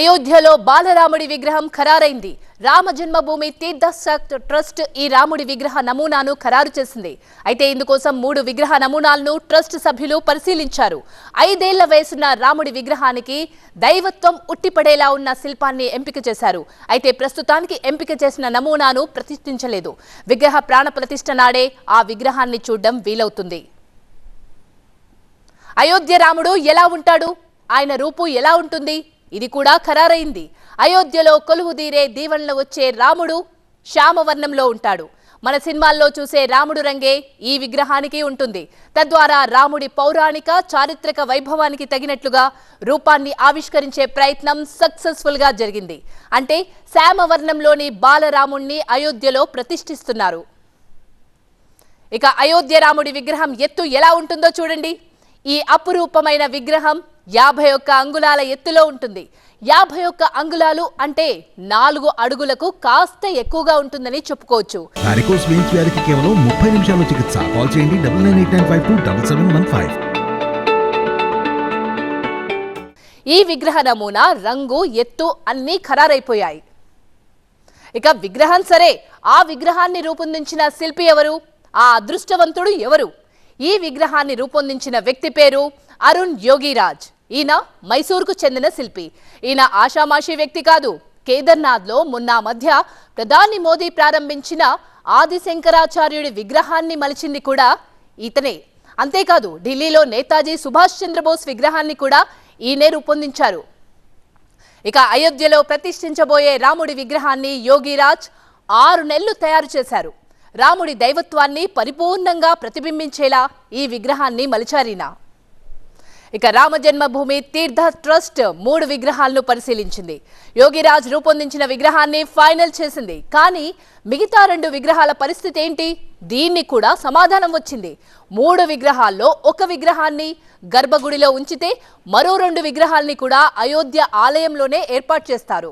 అయోధ్యలో బాలరాముడి విగ్రహం ఖరారైంది. రామ జన్మభూమి తీర్థ ట్రస్ట్ ఈ రాముడి విగ్రహ నమూనాను ఖరారు చేసింది. అయితే ఇందుకోసం 3 విగ్రహ నమూనాలను ట్రస్ట్ సభ్యులు పరిశీలించారు. 5 ఏళ్ల వయసున్న రాముడి విగ్రహానికి దైవత్వం ఉట్టిపడేలా ఉన్న శిల్పాన్ని ఎంపిక చేశారు. అయితే ప్రస్తుతానికి ఎంపిక చేసిన నమూనాను ప్రతిష్ఠించలేదు. విగ్రహ ప్రాణ ప్రతిష్ఠ నాడే ఆ విగ్రహాన్ని చూడడం వీలవుతుంది. అయోధ్య రాముడు ఎలా ఉంటాడు? ఆయన రూపు ఎలా ఉంటుంది? ఇది కూడా ఖరారైంది. అయోధ్యలో కొలువుదీరే దీవెనలు వచ్చే రాముడు శ్యామవర్ణంలో ఉంటాడు. మన సినిమాల్లో చూసే రాముడు రంగే ఈ విగ్రహానికి ఉంటుంది. తద్వారా రాముడి పౌరాణిక చారిత్రక వైభవానికి తగినట్లుగా రూపాన్ని ఆవిష్కరించే ప్రయత్నం సక్సెస్ఫుల్ గా జరిగింది. అంటే శ్యామవర్ణంలోని బాలరాముణ్ణి అయోధ్యలో ప్రతిష్ఠిస్తున్నారు. ఇక అయోధ్య రాముడి విగ్రహం ఎత్తు ఎలా ఉంటుందో చూడండి. ఈ అపురూపమైన విగ్రహం 51 అంగుళాల ఎత్తులో ఉంటుంది. 51 అంగుళాలు అంటే 4 అడుగులకు కాస్త ఎక్కువగా ఉంటుందని చెప్పుకోవచ్చు. వారికోస్ వెయిన్స్ వ్యాధికి కేవలం 30 నిమిషాల్లో చికిత్స. కాల్ చేయండి 9989527715. ఈ విగ్రహ నమూనా రంగు, ఎత్తు అన్నీ ఖరారైపోయాయి. ఇక విగ్రహం సరే, ఆ విగ్రహాన్ని రూపొందించిన శిల్పి ఎవరు? ఆ అదృష్టవంతుడు ఎవరు? ఈ విగ్రహాన్ని రూపొందించిన వ్యక్తి పేరు అరుణ్ యోగిరాజ్. ఈయన మైసూర్కు చెందిన శిల్పి. ఈయన ఆషామాషి వ్యక్తి కాదు. కేదార్నాథ్లో మొన్న మధ్య ప్రధాని మోదీ ప్రారంభించిన ఆదిశంకరాచార్యుడి విగ్రహాన్ని మలిచింది కూడా ఈతనే. అంతేకాదు ఢిల్లీలో నేతాజీ సుభాష్ చంద్రబోస్ విగ్రహాన్ని కూడా ఈయనే రూపొందించారు. ఇక అయోధ్యలో ప్రతిష్ఠించబోయే రాముడి విగ్రహాన్ని యోగిరాజ్ 6 నెలలు తయారు చేశారు. రాముడి దైవత్వాన్ని పరిపూర్ణంగా ప్రతిబింబించేలా ఈ విగ్రహాన్ని మలిచారీనా. ఇక రామ జన్మభూమి తీర్థ ట్రస్ట్ 3 విగ్రహాలను పరిశీలించింది. యోగిరాజ్ రూపొందించిన విగ్రహాన్ని ఫైనల్ చేసింది. కానీ మిగతా 2 విగ్రహాల పరిస్థితి ఏంటి? దీన్ని కూడా సమాధానం వచ్చింది. 3 విగ్రహాల్లో ఒక విగ్రహాన్ని గర్భగుడిలో ఉంచితే మరో 2 విగ్రహాల్ని కూడా అయోధ్య ఆలయంలోనే ఏర్పాటు చేస్తారు.